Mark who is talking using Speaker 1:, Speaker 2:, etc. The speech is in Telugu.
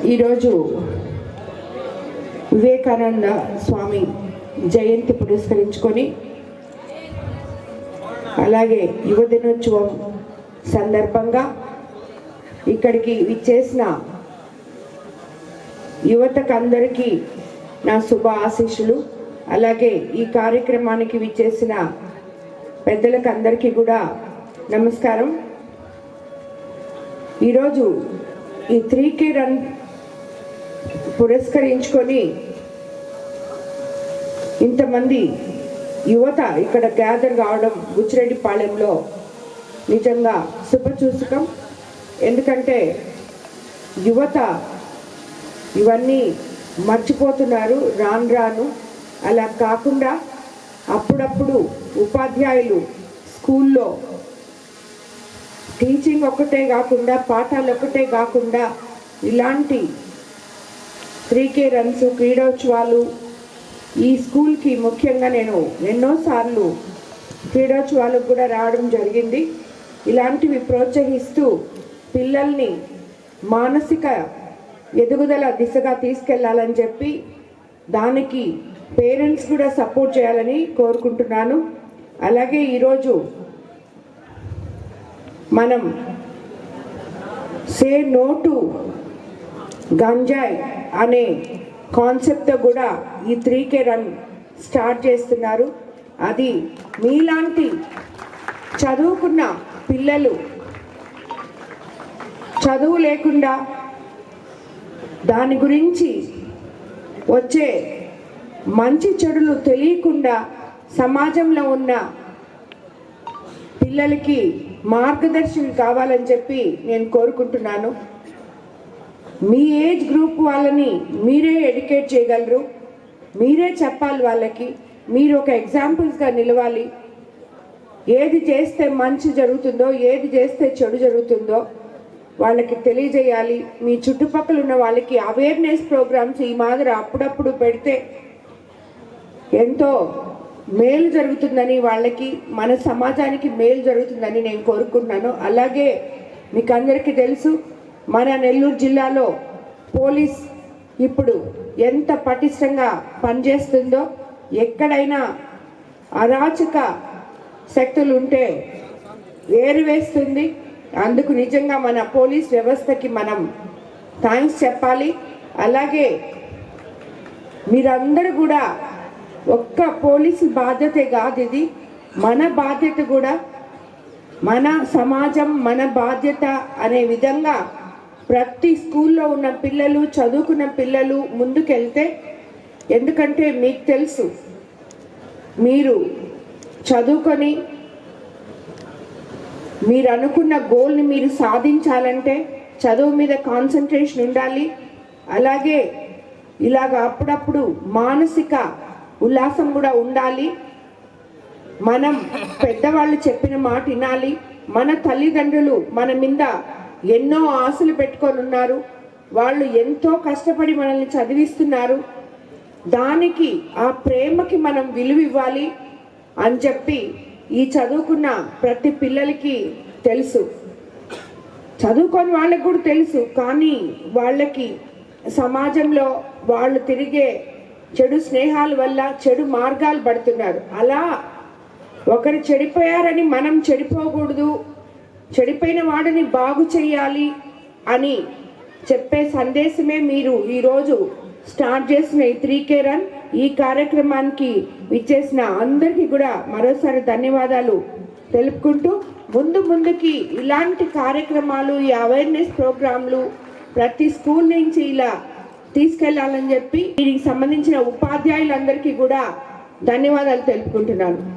Speaker 1: ఈరోజు వివేకానంద స్వామి జయంతి పురస్కరించుకొని అలాగే యువ దినోత్సవం సందర్భంగా ఇక్కడికి విచ్చేసిన యువతకు అందరికీ నా శుభ ఆశీస్సులు. అలాగే ఈ కార్యక్రమానికి విచ్చేసిన పెద్దలకు అందరికీ కూడా నమస్కారం. ఈరోజు ఈ 3K రన్ పురస్కరించుకొని ఇంతమంది యువత ఇక్కడ గ్యాదర్ కావడం బుచ్చిరెడ్డిపాళెంలో నిజంగా శుభసూచకం. ఎందుకంటే యువత ఇవన్నీ మర్చిపోతున్నారు రాను. అలా కాకుండా అప్పుడప్పుడు ఉపాధ్యాయులు స్కూల్లో టీచింగ్ ఒక్కటే కాకుండా పాఠాలు ఒక్కటే కాకుండా ఇలాంటి 3K రన్స్ క్రీడోత్సవాలు ఈ స్కూల్కి ముఖ్యంగా నేను ఎన్నోసార్లు క్రీడోత్సవాలకు కూడా రావడం జరిగింది. ఇలాంటివి ప్రోత్సహిస్తూ పిల్లల్ని మానసిక ఎదుగుదల దిశగా తీసుకెళ్లాలని చెప్పి దానికి పేరెంట్స్ కూడా సపోర్ట్ చేయాలని కోరుకుంటున్నాను. అలాగే ఈరోజు మనం సే నో టు గంజాయి అనే కాన్సెప్ట్తో కూడా ఈ 3K రన్ స్టార్ట్ చేస్తున్నారు. అది మీలాంటి చదువుకున్న పిల్లలు చదువు లేకుండా దాని గురించి వచ్చే మంచి చెడులు తెలియకుండా సమాజంలో ఉన్న పిల్లలకి మార్గదర్శనం కావాలని చెప్పి నేను కోరుకుంటున్నాను. మీ ఏజ్ గ్రూప్ వాళ్ళని మీరే ఎడ్యుకేట్ చేయగలరు, మీరే చెప్పాలి వాళ్ళకి. మీరు ఒక ఎగ్జాంపుల్స్గా నిలవాలి. ఏది చేస్తే మంచి జరుగుతుందో ఏది చేస్తే చెడు జరుగుతుందో వాళ్ళకి తెలియజేయాలి. మీ చుట్టుపక్కల ఉన్న వాళ్ళకి అవేర్నెస్ ప్రోగ్రామ్స్ ఈ మాదిరి అప్పుడప్పుడు పెడితే ఎంతో మేలు జరుగుతుందని, వాళ్ళకి మన సమాజానికి మేలు జరుగుతుందని నేను కోరుకుంటున్నాను. అలాగే మీకు అందరికీ తెలుసు మన నెల్లూరు జిల్లాలో పోలీస్ ఇప్పుడు ఎంత పటిష్టంగా పనిచేస్తుందో. ఎక్కడైనా అరాచక శక్తులు ఉంటే ఏరివేస్తుంది. అందుకు నిజంగా మన పోలీస్ వ్యవస్థకి మనం థ్యాంక్స్ చెప్పాలి. అలాగే మీరందరూ కూడా ఒక్క పోలీసు బాధ్యతే కాదు, ఇది మన బాధ్యత కూడా. మన సమాజం మన బాధ్యత అనే విధంగా ప్రతి స్కూల్లో ఉన్న పిల్లలు చదువుకున్న పిల్లలు ముందుకెళ్తే, ఎందుకంటే మీకు తెలుసు మీరు చదువుకొని మీరు అనుకున్న గోల్ని మీరు సాధించాలంటే చదువు మీద కాన్సన్ట్రేషన్ ఉండాలి. అలాగే ఇలాగ అప్పుడప్పుడు మానసిక ఉల్లాసం కూడా ఉండాలి. మనం పెద్దవాళ్ళు చెప్పిన మాట వినాలి. మన తల్లిదండ్రులు మన మీద ఎన్నో ఆశలు పెట్టుకొని ఉన్నారు. వాళ్ళు ఎంతో కష్టపడి మనల్ని చదివిస్తున్నారు. దానికి ఆ ప్రేమకి మనం విలువ ఇవ్వాలి అని చెప్పి ఈ చదువుకున్న ప్రతి పిల్లలకి తెలుసు. చదువుకొని వాళ్ళకి కూడా తెలుసు, కానీ వాళ్ళకి సమాజంలో వాళ్ళు తిరిగే చెడు స్నేహాల వల్ల చెడు మార్గాలు పడుతున్నారు. అలా ఒకరు చెడిపోయారని మనం చెడిపోకూడదు, చెడిపోయిన వాడిని బాగు చేయాలి అని చెప్పే సందేశమే మీరు ఈరోజు స్టార్ట్ చేసిన ఈ 3K రన్. ఈ కార్యక్రమానికి విచ్చేసిన అందరికీ కూడా మరోసారి ధన్యవాదాలు తెలుపుకుంటూ ముందుకి ఇలాంటి కార్యక్రమాలు ఈ అవేర్నెస్ ప్రోగ్రాంలు ప్రతి స్కూల్ నుంచి ఇలా తీసుకెళ్లాలని చెప్పి దీనికి సంబంధించిన ఉపాధ్యాయులందరికీ కూడా ధన్యవాదాలు తెలుపుకుంటున్నాను.